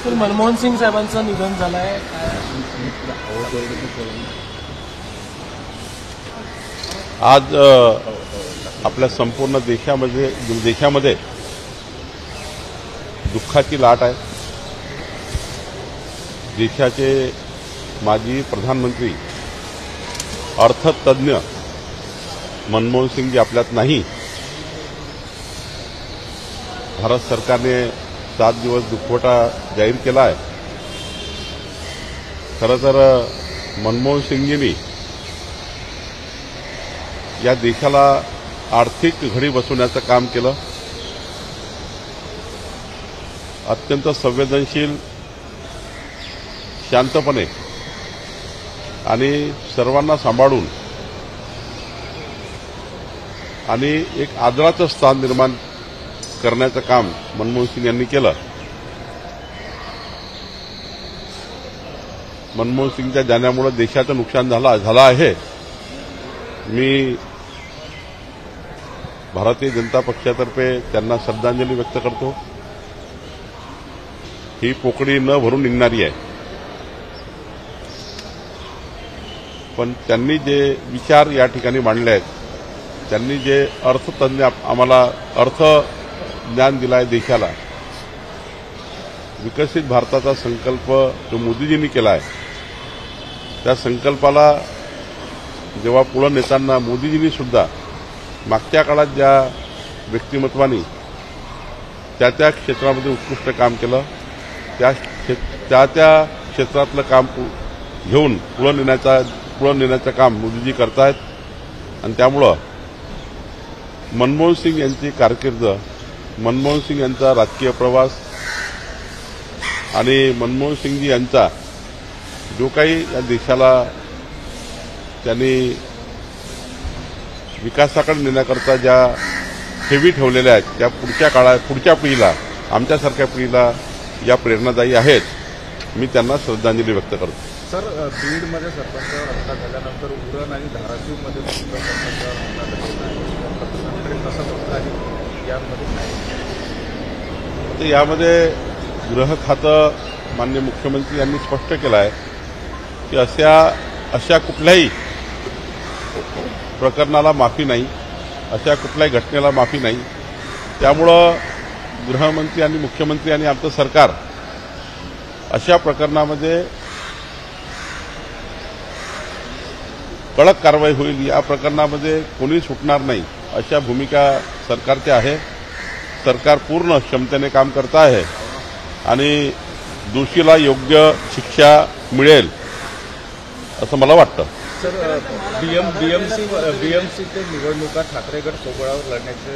तर मनमोहन सिंग साहेबांचं निधन झालं आहे. आज आपल्या संपूर्ण देशामध्ये दुःखाची लाट आहे. देशाचे माजी प्रधानमंत्री अर्थतज्ञ मनमोहन सिंगजी आपल्यात नाही. भारत सरकारने 7 दिवस दुखवटा जाहीर केला आहे. खरं तर मनमोहन सिंगजींनी या देशाला आर्थिक घडी बसवण्याचं काम केलं. अत्यंत संवेदनशील, शांतपणे आणि सर्वांना सांभाळून आणि एक आदराचं स्थान निर्माण करण्याचं काम मनमोहन सिंग यांनी केलं. मनमोहन सिंगच्या जाण्यामुळे देशाचं नुकसान झालं आहे. मी भारतीय जनता पक्षातर्फे त्यांना श्रद्धांजली व्यक्त करतो. ही पोकळी न भरून निघणारी आहे. पण त्यांनी जे विचार या ठिकाणी मांडले आहेत, त्यांनी जे अर्थतज्ञ आम्हाला अर्थ ज्ञान दिलं आहे देशाला, विकसित भारताचा संकल्प जो मोदीजींनी केला आहे, त्या संकल्पाला जेव्हा पुढे नेताना मोदीजींनी सुद्धा मागच्या काळात ज्या व्यक्तिमत्वानी त्या क्षेत्रामध्ये उत्कृष्ट काम केलं, त्या क्षेत्रातलं काम घेऊन पुढे नेण्याचं काम मोदीजी करतायत. आणि त्यामुळं मनमोहन सिंग यांची कारकीर्द, मनमोहन सिंग यांचा राजकीय प्रवास आणि मनमोहन सिंगजी यांचा जो काही या देशाला त्यांनी विकासाकडे नेण्याकरता ज्या ठेवी ठेवलेल्या आहेत, त्या पुढच्या पिढीला, आमच्यासारख्या पिढीला या प्रेरणादायी आहेत. मी त्यांना श्रद्धांजली व्यक्त करतो. सर, बीडमध्ये सरपंचावर हल्ला झाल्यानंतर उरण आणि धाराशिवमध्ये सरपंचावर हल्ला झालेला आहे. कसं बघता यामध्ये नाही? यामध्ये गृह खातं माननीय मुख्यमंत्री यांनी स्पष्ट केलं आहे की अशा कुठल्याही प्रकरणाला माफी नाही, अशा कुठल्याही घटनेला माफी नाही. त्यामुळं गृहमंत्री आणि मुख्यमंत्री आणि आमचं सरकार अशा प्रकरणामध्ये कडक कारवाई होईल, या प्रकरणामध्ये कोणी सुटणार नाही, अशा भूमिका सरकारची आहे. सरकार पूर्ण क्षमतेने काम करत आहे आणि दोषीला योग्य शिक्षा मिळेल असं मला वाटतं. सर, बीएमसीचे निवडणुका ठाकरे गट सोबळावर लढण्याचे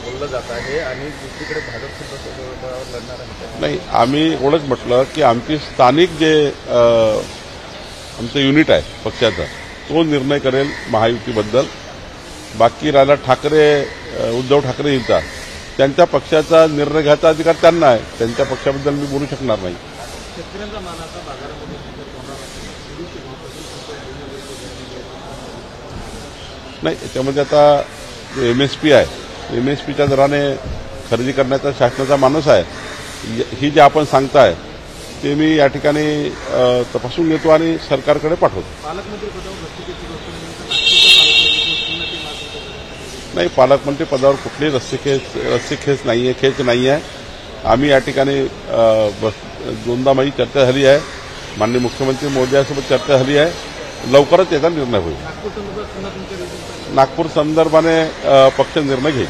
बोललं जात आहे आणि दुसरीकडे भाजप सुद्धा सोबळावर लढणार आहे. नाही, आम्ही एवढंच म्हटलं की आमची स्थानिक जे आमचं युनिट आहे पक्षाचं, तो निर्णय करेल महायुतीबद्दल. बाकी राहिला उद्धव ठाकरेंचा, त्यांच्या पक्षाचा निर्णय घ्यायचा अधिकार त्यांना आहे. त्यांच्या पक्षाबद्दल मी बोलू शकणार नाही. शेतकऱ्यांचा मानाचा बाजारामध्ये नाही, याच्यामध्ये आता MSP आहे, MSPच्या दराने खरेदी करण्याचा शासनाचा मानस आहे. ही जे आपण सांगताय ते मी या ठिकाणी तपासून घेतो आणि सरकारकडे पाठवतो. नाही, पालकमंत्री पदावर कुठलीही रस्सीखेच नाहीये, खेच नाही आहे. आम्ही या ठिकाणी दोनदा माझी चर्चा झाली आहे. माननीय मुख्यमंत्री महोदयासोबत चर्चा झाली आहे. लवकरच याचा निर्णय होईल. नागपूर संदर्भाने पक्ष निर्णय घेईल.